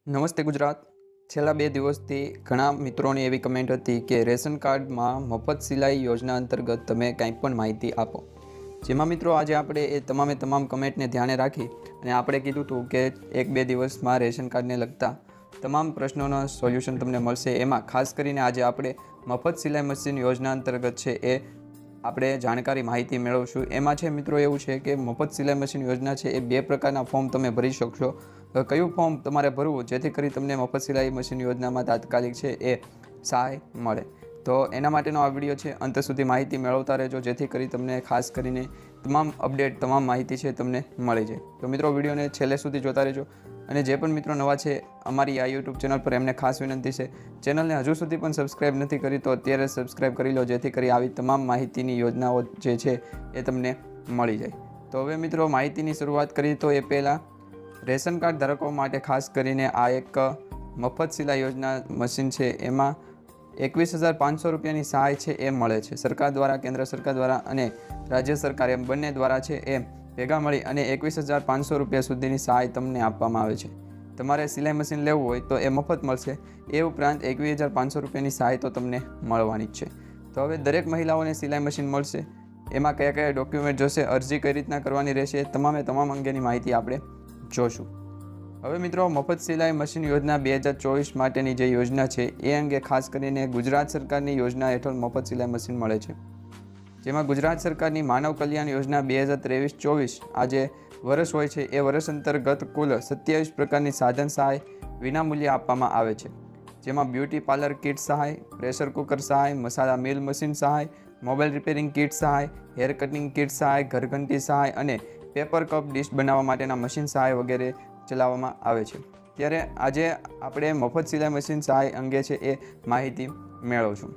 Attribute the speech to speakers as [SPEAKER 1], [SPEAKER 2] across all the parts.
[SPEAKER 1] નમસ્તે ગુજરાત. છેલ્લા 2 દિવસથી ઘણા મિત્રોની એવી કમેન્ટ હતી કે રેશન કાર્ડમાં મફત સિલાઈ યોજના અંતર્ગત તમે કંઈ પણ માહિતી આપો. જેમાં મિત્રો આજે આપણે એ તમામ કમેન્ટને ધ્યાને રાખી અને આપણે કીધું હતું કે 1-2 દિવસમાં રેશન કાર્ડને લગતા તમામ પ્રશ્નોનો સોલ્યુશન તમને મળશે. એમાં ખાસ કરીને આજે આપણે મફત સિલાઈ મશીન યોજના અંતર્ગત છે એ આપણે જાણકારી માહિતી મેળવશું. એમાં છે મિત્રો એવું છે કે મફત સિલાઈ મશીન યોજના છે એ 2 પ્રકારના ફોર્મ તમે ભરી શકશો. કયું ફોર્મ તમારે ભરવું જેથી કરી તમને મફત સિલાઈ મશીન યોજનામાં તાત્કાલિક છે એ સહાય મળે, તો એના માટેનો આ વિડીયો છે. અંત સુધી માહિતી મેળવતા રહેજો જેથી કરી તમને ખાસ કરીને તમામ અપડેટ તમામ માહિતી છે તમને મળી જાય. તો મિત્રો વિડીયોને છેલ્લે સુધી જોતા રહેજો. અને જે પણ મિત્રો નવા છે અમારી આ યુટ્યુબ ચેનલ પર એમને ખાસ વિનંતી છે, ચેનલને હજુ સુધી પણ સબસ્ક્રાઈબ નથી કરી તો અત્યારે સબસ્ક્રાઈબ કરી લો જેથી કરી આવી તમામ માહિતીની યોજનાઓ જે છે એ તમને મળી જાય. તો હવે મિત્રો માહિતીની શરૂઆત કરીએ તો એ પહેલાં રેશન કાર્ડ ધારકો માટે ખાસ કરીને આ એક મફત સિલાઈ યોજના મશીન છે એમાં 21,500 રૂપિયાની સહાય છે એ મળે છે સરકાર દ્વારા, કેન્દ્ર સરકાર દ્વારા અને રાજ્ય સરકાર એમ બંને દ્વારા છે એ ભેગા મળી અને 21,500 રૂપિયા સુધીની સહાય તમને આપવામાં આવે છે. તમારે સિલાઈ મશીન લેવું હોય તો એ મફત મળશે. એ ઉપરાંત 21,500 રૂપિયાની સહાય તો તમને મળવાની જ છે. તો હવે દરેક મહિલાઓને સિલાઈ મશીન મળશે. એમાં કયા કયા ડોક્યુમેન્ટ જોશે, અરજી કઈ રીતના કરવાની રહેશે, તમામ અંગેની માહિતી આપણે જોશું. હવે મિત્રો મફત સિલાઈ મશીન યોજના 2024 માટેની જે યોજના છે એ અંગે ખાસ કરીને ગુજરાત સરકારની યોજના હેઠળ મફત સિલાઈ મશીન મળે છે. જેમાં ગુજરાત સરકારની માનવ કલ્યાણ યોજના 2023-24 આ જે વર્ષ હોય છે એ વર્ષ અંતર્ગત કુલ 27 પ્રકારની સાધન સહાય વિનામૂલ્યે આપવામાં આવે છે. જેમાં બ્યુટી પાર્લર કિટ સહાય, પ્રેશર કુકર સહાય, મસાલા મિલ મશીન સહાય, મોબાઈલ રિપેરિંગ કિટ સહાય, હેર કટિંગ કિટ સહાય, ઘરઘંટી સહાય અને પેપર કપ ડિશ બનાવવા માટેના મશીન સહાય વગેરે ચલાવવામાં આવે છે. ત્યારે આજે આપણે મફત સિલાઈ મશીન સહાય અંગે છે એ માહિતી મેળવશું.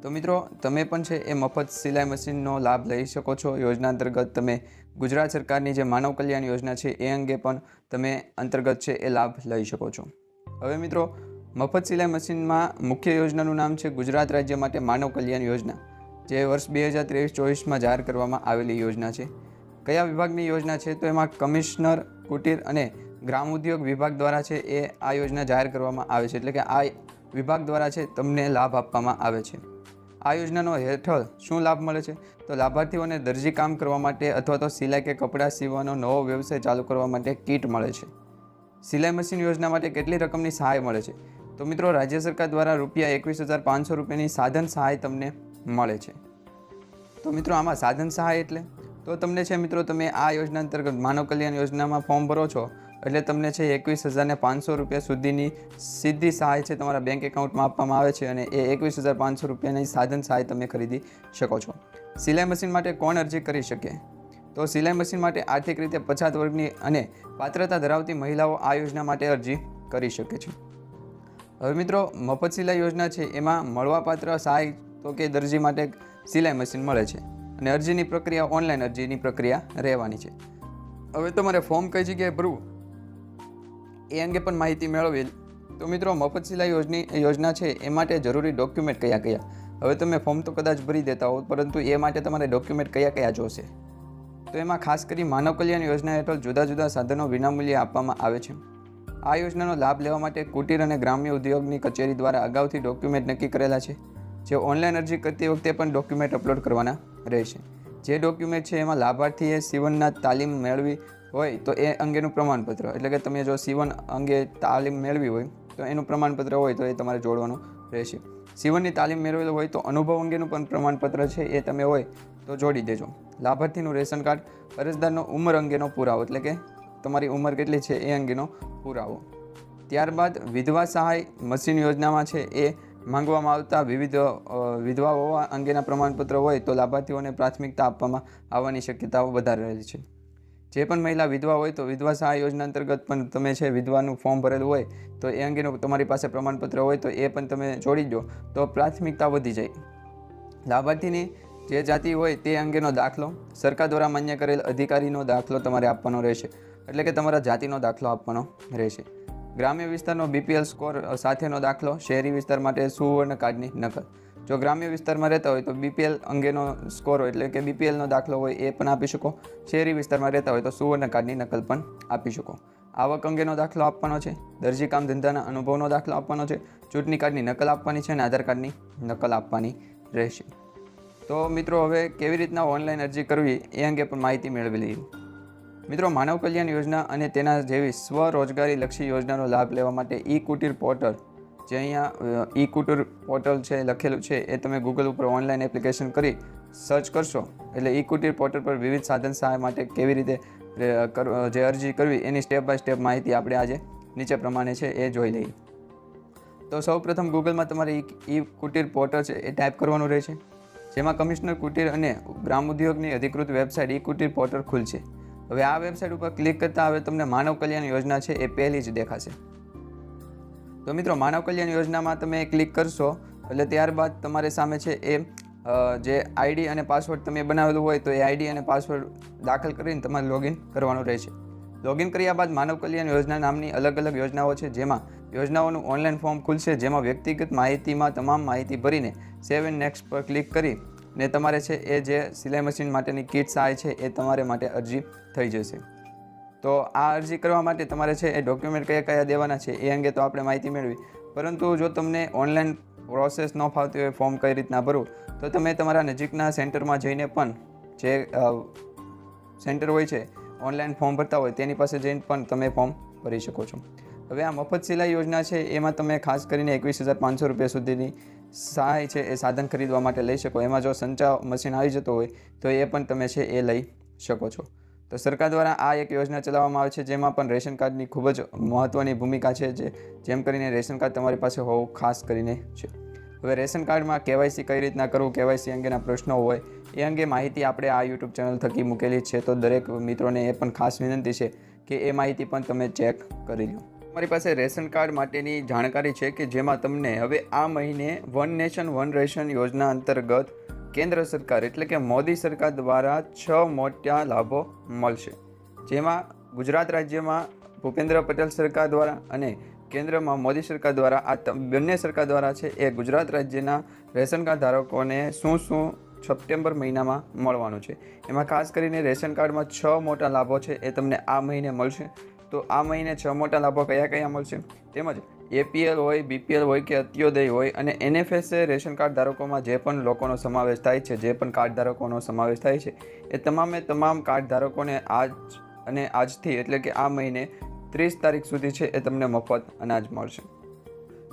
[SPEAKER 1] તો મિત્રો તમે પણ છે એ મફત સિલાઈ મશીનનો લાભ લઈ શકો છો. યોજના અંતર્ગત તમે ગુજરાત સરકારની જે માનવ કલ્યાણ યોજના છે એ અંગે પણ તમે અંતર્ગત છે એ લાભ લઈ શકો છો. હવે મિત્રો મફત સિલાઈ મશીનમાં મુખ્ય યોજનાનું નામ છે ગુજરાત રાજ્ય માટે માનવ કલ્યાણ યોજના, જે વર્ષ 2023-24માં જાહેર કરવામાં આવેલી યોજના છે. કયા વિભાગની યોજના છે તો એમાં કમિશનર કુટીર અને ગ્રામ ઉદ્યોગ વિભાગ દ્વારા છે એ આ યોજના જાહેર કરવામાં આવે છે. એટલે કે આ વિભાગ દ્વારા છે તમને લાભ આપવામાં આવે છે. આ યોજનાનો હેઠળ શું લાભ મળે છે તો લાભાર્થીઓને દરજી કામ કરવા માટે અથવા તો સિલાઈ કે કપડાં સીવવાનો નવો વ્યવસાય ચાલુ કરવા માટે કીટ મળે છે. સિલાઈ મશીન યોજના માટે કેટલી રકમની સહાય મળે છે તો મિત્રો રાજ્ય સરકાર દ્વારા રૂપિયા 21,500 રૂપિયાની સાધન સહાય તમને મળે છે. તો મિત્રો આમાં સાધન સહાય એટલે તો તમને છે મિત્રો તમે આ યોજના અંતર્ગત માનવ કલ્યાણ યોજનામાં ફોર્મ ભરો છો એટલે તમને છે 21,500 રૂપિયા સુધીની સીધી સહાય છે તમારા બેંક એકાઉન્ટમાં આપવામાં આવે છે અને એ 21,500 રૂપિયાની સાધન સહાય તમે ખરીદી શકો છો. સિલાઈ મશીન માટે કોણ અરજી કરી શકે તો સિલાઈ મશીન માટે આર્થિક રીતે પછાત વર્ગની અને પાત્રતા ધરાવતી મહિલાઓ આ યોજના માટે અરજી કરી શકે છે. હવે મિત્રો મફત સિલાઈ યોજના છે એમાં મળવાપાત્ર સહાય તો કે દરજી માટે સિલાઈ મશીન મળે છે અને અરજીની પ્રક્રિયા ઓનલાઈન અરજીની પ્રક્રિયા રહેવાની છે. હવે તમારે ફોર્મ કઈ જગ્યાએ ભરવું એ અંગે પણ માહિતી મેળવેલ. તો મિત્રો મફત સિલાઈ યોજના છે એ માટે જરૂરી ડોક્યુમેન્ટ કયા હવે તમે ફોર્મ તો કદાચ ભરી દેતા હો પરંતુ એ માટે તમારે ડોક્યુમેન્ટ કયા જોશે તો એમાં ખાસ કરી માનવ કલ્યાણ યોજના હેઠળ જુદા જુદા સાધનો વિનામૂલ્યે આપવામાં આવે છે. આ યોજનાનો લાભ લેવા માટે કુટીર અને ગ્રામ્ય ઉદ્યોગની કચેરી દ્વારા અગાઉથી ડોક્યુમેન્ટ નક્કી કરેલા છે. જે ઓનલાઈન અરજી કરતી વખતે પણ ડોક્યુમેન્ટ અપલોડ કરવાના રહેશે. જે ડોક્યુમેન્ટ છે એમાં લાભાર્થીએ સીવનના તાલીમ મેળવી હોય તો એ અંગેનું પ્રમાણપત્ર, એટલે કે તમે જો સીવન અંગે તાલીમ મેળવી હોય તો એનું પ્રમાણપત્ર હોય તો એ તમારે જોડવાનું રહેશે. સીવનની તાલીમ મેળવેલ હોય તો અનુભવ અંગેનું પણ પ્રમાણપત્ર છે એ તમે હોય તો જોડી દેજો. લાભાર્થીનું રેશન કાર્ડ, અરજદારનો ઉંમર અંગેનો પુરાવો, એટલે કે તમારી ઉંમર કેટલી છે એ અંગેનો પુરાવો. ત્યારબાદ વિધવા સહાય મશીન યોજનામાં છે એ માંગવામાં આવતા વિવિધ વિધવા હોવા અંગેના પ્રમાણપત્ર હોય તો લાભાર્થીઓને પ્રાથમિકતા આપવામાં આવવાની શક્યતાઓ વધારે રહેલી છે. જે પણ મહિલા વિધવા હોય તો વિધવા સહાય યોજના અંતર્ગત પણ તમે છે વિધવાનું ફોર્મ ભરેલું હોય તો એ અંગેનું તમારી પાસે પ્રમાણપત્ર હોય તો એ પણ તમે જોડી દો તો પ્રાથમિકતા વધી જાય. લાભાર્થીની જે જાતિ હોય તે અંગેનો દાખલો, સરકાર દ્વારા માન્ય કરેલ અધિકારીનો દાખલો તમારે આપવાનો રહેશે, એટલે કે તમારા જાતિનો દાખલો આપવાનો રહેશે. ગ્રામ્ય વિસ્તારનો BPL સ્કોર સાથેનો દાખલો, શહેરી વિસ્તાર માટે સુવર્ણ કાર્ડની નકલ. જો ગ્રામ્ય વિસ્તારમાં રહેતા હોય તો BPL અંગેનો સ્કોર હોય એટલે કે BPLનો દાખલો હોય એ પણ આપી શકો. શહેરી વિસ્તારમાં રહેતા હોય તો સુવર્ણ કાર્ડની નકલ પણ આપી શકો. આવક અંગેનો દાખલો આપવાનો છે, દરજી કામ ધંધાના અનુભવનો દાખલો આપવાનો છે, ચૂંટણી કાર્ડની નકલ આપવાની છે અને આધાર કાર્ડની નકલ આપવાની રહેશે. તો મિત્રો હવે કેવી રીતના ઓનલાઈન અરજી કરવી એ અંગે પણ માહિતી મેળવી લઈએ. મિત્રો, માનવ કલ્યાણ યોજના અને તેના જેવી સ્વરોજગારી લક્ષી યોજનાનો લાભ લેવા માટે ઈ કુટીર પોર્ટલ, જે અહીંયા ઈ કુટીર પોર્ટલ છે લખેલું છે, એ તમે ગૂગલ ઉપર ઓનલાઈન એપ્લિકેશન કરી સર્ચ કરશો એટલે ઈ કુટીર પોર્ટલ પર વિવિધ સાધન સહાય માટે કેવી રીતે જે અરજી કરવી એની સ્ટેપ બાય સ્ટેપ માહિતી આપણે આજે નીચે પ્રમાણે છે એ જોઈ લઈએ. તો સૌપ્રથમ ગૂગલમાં તમારે ઈ કુટીર પોર્ટલ છે એ ટાઈપ કરવાનું રહેશે, જેમાં કમિશનર કુટીર અને ગ્રામ ઉદ્યોગની અધિકૃત વેબસાઇટ ઈ કુટીર પોર્ટલ ખુલશે. હવે આ વેબસાઇટ ઉપર ક્લિક કરતાં હવે તમને માનવ કલ્યાણ યોજના છે એ પહેલી જ દેખાશે. તો મિત્રો, માનવ કલ્યાણ યોજનામાં તમે ક્લિક કરશો એટલે ત્યારબાદ તમારી સામે છે એ જે આઈડી અને પાસવર્ડ તમે બનાવેલું હોય તો એ આઈડી અને પાસવર્ડ દાખલ કરીને તમારે લોગિન કરવાનું રહેશે. લોગિન કર્યા બાદ માનવ કલ્યાણ યોજના નામની અલગ અલગ યોજનાઓ છે, જેમાં યોજનાઓનું ઓનલાઈન ફોર્મ ખુલશે, જેમાં વ્યક્તિગત માહિતીમાં તમામ માહિતી ભરીને સેવ એન્ડ નેક્સ્ટ પર ક્લિક કરી ને તમારે છે એ જે સિલાઈ મશીન માટેની કિટ સહાય છે એ તમારે માટે અરજી થઈ જશે. તો આ અરજી કરવા માટે તમારે છે એ ડોક્યુમેન્ટ કયા કયા દેવાના છે એ અંગે તો આપણે માહિતી મેળવી, પરંતુ જો તમને ઓનલાઈન પ્રોસેસ ન ફાવતી હોય, ફોર્મ કઈ રીતના ભરવું, તો તમે તમારા નજીકના સેન્ટરમાં જઈને પણ જે સેન્ટર હોય છે ઓનલાઈન ફોર્મ ભરતા હોય તેની પાસે જઈને પણ તમે ફોર્મ ભરી શકો છો. હવે આ મફત સિલાઈ યોજના છે એમાં તમે ખાસ કરીને 21,500 રૂપિયા સુધીની સહાય છે એ સાધન ખરીદવા માટે લઈ શકો. એમાં જો સંચા મશીન આવી જતો હોય તો એ પણ તમે છે એ લઈ શકો છો. તો સરકાર દ્વારા આ એક યોજના ચલાવવામાં આવે છે, જેમાં પણ રેશન કાર્ડની ખૂબ જ મહત્ત્વની ભૂમિકા છે, જેમ કરીને રેશન કાર્ડ તમારી પાસે હોવું ખાસ કરીને છે. હવે રેશન કાર્ડમાં કેવાયસી કઈ રીતના કરવું, કેવાયસી અંગેના પ્રશ્નો હોય એ અંગે માહિતી આપણે આ યુટ્યુબ ચેનલ થકી મૂકેલી છે, તો દરેક મિત્રોને એ પણ ખાસ વિનંતી છે કે એ માહિતી પણ તમે ચેક કરી લો. તમારી પાસે રેશન કાર્ડ માટેની જાણકારી છે કે જેમાં તમને હવે આ મહિને વન નેશન વન રેશન યોજના અંતર્ગત કેન્દ્ર સરકાર એટલે કે મોદી સરકાર દ્વારા 6 મોટા લાભો મળશે, જેમાં ગુજરાત રાજ્યમાં ભૂપેન્દ્ર પટેલ સરકાર દ્વારા અને કેન્દ્રમાં મોદી સરકાર દ્વારા આ બંને સરકાર દ્વારા છે એ ગુજરાત રાજ્યના રેશન કાર્ડ ધારકોને શું સપ્ટેમ્બર મહિનામાં મળવાનું છે. એમાં ખાસ કરીને રેશન કાર્ડમાં 6 મોટા લાભો છે એ તમને આ મહિને મળશે. તો આ મહિને 6 મોટા લાભો કયા કયા મળશે, તેમજ એપીએલ હોય, બીપીએલ હોય કે અત્યોદય હોય અને એનએફએસએ રેશન કાર્ડ ધારકોમાં જે પણ લોકોનો સમાવેશ થાય છે, જે પણ કાર્ડ ધારકોનો સમાવેશ થાય છે, એ તમામ કાર્ડ ધારકોને આજથી એટલે કે આ મહિને 30 તારીખ સુધી છે એ તમને મફત અનાજ મળશે.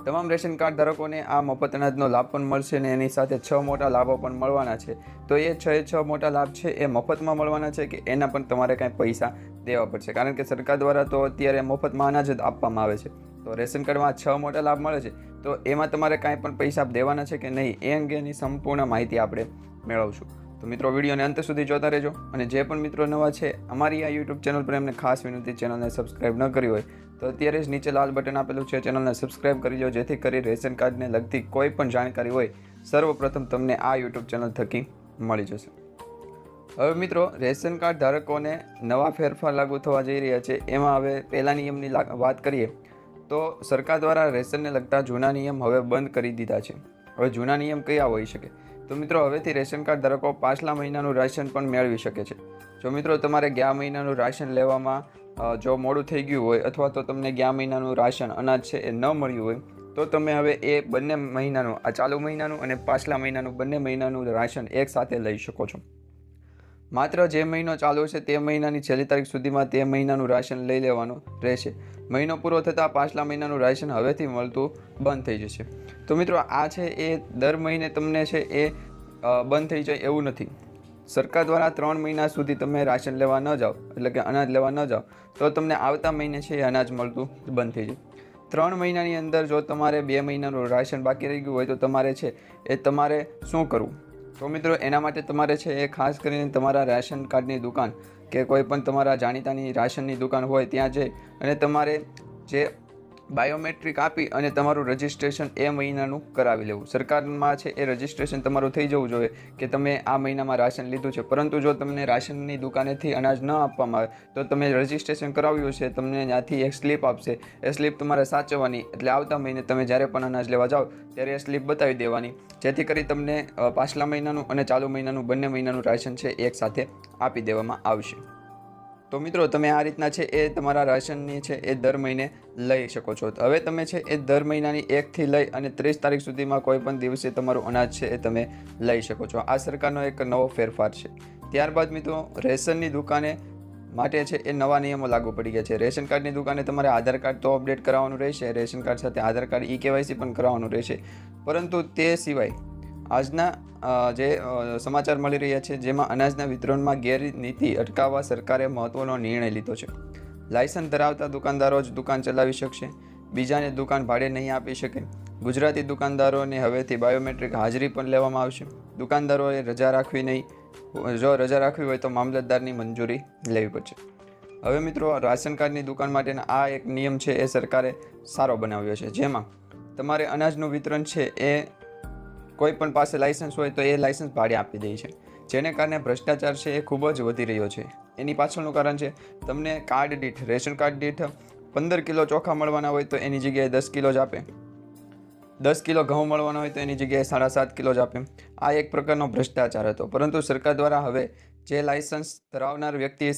[SPEAKER 1] તમામ રેશન કાર્ડ ધારકોને આ મફત અનાજનો લાભ પણ મળશે અને એની સાથે 6 મોટા લાભો પણ મળવાના છે. તો એ 6 મોટા લાભ છે એ મફતમાં મળવાના છે કે એના પણ તમારે કાંઈ પૈસા દેવા પડશે, કારણ કે સરકાર દ્વારા તો અત્યારે મફતમાં અનાજ જ આપવામાં આવે છે. તો રેશન કાર્ડમાં 6 મોટા લાભ મળે છે, તો એમાં તમારે કાંઈ પણ પૈસા દેવાના છે કે નહીં એ અંગેની સંપૂર્ણ માહિતી આપણે મેળવશું. તો મિત્રો, વિડીયોને અંત સુધી જોતા રહેજો અને જે પણ મિત્રો નવા છે અમારી આ યુટ્યુબ ચેનલ પર એમને ખાસ વિનંતી, ચેનલને સબસ્ક્રાઈબ ન કરી હોય તો અત્યારે જ નીચે લાલ બટન આપેલું છે, ચેનલને સબસ્ક્રાઈબ કરી લો, જેથી કરી રેશન કાર્ડને લગતી કોઈ પણ જાણકારી હોય સર્વપ્રથમ તમને આ યુટ્યુબ ચેનલ થકી મળી જશે. હવે મિત્રો, રેશન કાર્ડ ધારકોને નવા ફેરફાર લાગુ થવા જઈ રહ્યા છે. એમાં હવે પહેલા નિયમની વાત કરીએ તો સરકાર દ્વારા રેશનને લગતા જૂના નિયમ હવે બંધ કરી દીધા છે. હવે જૂના નિયમ કયા હોઈ શકે? તો મિત્રો, હવેથી રેશન કાર્ડ ધારકો પાછલા મહિનાનું રાશન પણ મેળવી શકે છે. જો મિત્રો તમારે ગયા મહિનાનું રાશન લેવામાં જો મોડું થઈ ગયું હોય અથવા તો તમને ગયા મહિનાનું રાશન અનાજ છે એ ન મળ્યું હોય તો તમે હવે એ બંને મહિનાનું, આ ચાલુ મહિનાનું અને પાછલા મહિનાનું બંને મહિનાનું રાશન એક સાથે લઈ શકો છો. માત્ર જે મહિનો ચાલુ છે તે મહિનાની છેલ્લી તારીખ સુધીમાં તે મહિનાનું રાશન લઈ લેવાનું રહેશે. મહિનો પૂરો થતાં પાછલા મહિનાનું રાશન હવેથી મળતું બંધ થઈ જશે. તો મિત્રો, આ છે એ દર મહિને તમને છે એ બંધ થઈ જાય એવું નથી. સરકાર દ્વારા 3 મહિના સુધી તમે રાશન લેવા ન જાઓ એટલે કે અનાજ લેવા ન જાઓ તો તમને આવતા મહિને છે એ અનાજ મળતું બંધ થઈ જાય. 3 મહિનાની અંદર જો તમારે 2 મહિનાનું રાશન બાકી રહી ગયું હોય તો તમારે છે એ તમારે શું કરવું? તો મિત્રો, એના માટે તમારે છે એ ખાસ કરીને તમારા રાશન કાર્ડની દુકાન કે કોઈ પણ તમારા જાણીતાની રાશનની દુકાન હોય ત્યાં જઈ અને તમારે જે બાયોમેટ્રિક આપી અને તમારું રજિસ્ટ્રેશન એ મહિનાનું કરાવી લેવું. સરકારમાં છે એ રજિસ્ટ્રેશન તમારું થઈ જવું જોઈએ કે તમે આ મહિનામાં રાશન લીધું છે. પરંતુ જો તમને રાશનની દુકાનેથી અનાજ ન આપવામાં આવે તો તમે રજિસ્ટ્રેશન કરાવ્યું છે, તમને ત્યાંથી એક સ્લીપ આપશે. એ સ્લીપ તમારે સાચવવાની, એટલે આવતા મહિને તમે જ્યારે પણ અનાજ લેવા જાઓ ત્યારે એ સ્લીપ બતાવી દેવાની, જેથી કરી તમને પાછલા મહિનાનું અને ચાલુ મહિનાનું બંને મહિનાનું રાશન છે એક સાથે આપી દેવામાં આવશે. તો મિત્રો તમે આ રીતના છે એ તમારા રાશનની છે એ દર મહિને લઈ શકો છો. હવે તમે છે એ દર મહિનાની 1થી લઈ અને 30 તારીખ સુધીમાં કોઈ પણ દિવસે તમારું અનાજ છે એ તમે લઈ શકો છો. આ સરકારનો એક નવો ફેરફાર છે. ત્યારબાદ મિત્રો રેશનની દુકાને માટે છે એ નવા નિયમો લાગુ પડી ગયા છે. રેશન કાર્ડની દુકાને તમારે આધાર કાર્ડ તો અપડેટ કરાવવાનું રહેશે, રેશન કાર્ડ સાથે આધાર કાર્ડ KYC પણ કરાવવાનું રહેશે. પરંતુ તે સિવાય આજના જે સમાચાર મળી રહ્યા છે જેમાં અનાજના વિતરણમાં ગેરનીતિ અટકાવવા સરકારે મહત્વનો નિર્ણય લીધો છે. લાયસન્સ ધરાવતા દુકાનદારો જ દુકાન ચલાવી શકશે, બીજાને દુકાન ભાડે નહીં આપી શકે. ગુજરાતી દુકાનદારોને હવેથી બાયોમેટ્રિક હાજરી પણ લેવામાં આવશે. દુકાનદારોએ રજા રાખવી નહીં, જો રજા રાખવી હોય તો મામલતદારની મંજૂરી લેવી પડશે. હવે મિત્રો રાશન કાર્ડની દુકાન માટેના આ એક નિયમ છે એ સરકારે સારો બનાવ્યો છે, જેમાં તમારે અનાજનું વિતરણ છે એ કોઈ પણ પાસે લાયસન્સ હોય તો એ લાયસન્સ ભાડે આપી દે છે, જેને કારણે ભ્રષ્ટાચાર છે એ ખૂબ જ વધી રહ્યો છે. એની પાછળનું કારણ છે તમને કાર્ડ દીઠ રેશન કાર્ડ દીઠ 15 કિલો ચોખા મળવાના હોય તો એની જગ્યાએ 10 કિલો જ આપે, 10 કિલો ઘઉં મળવાના હોય તો એની જગ્યાએ 7.5 કિલો જ આપે. આ એક પ્રકારનો ભ્રષ્ટાચાર હતો. પરંતુ સરકાર દ્વારા હવે જે લાયસન્સ ધરાવનાર વ્યક્તિ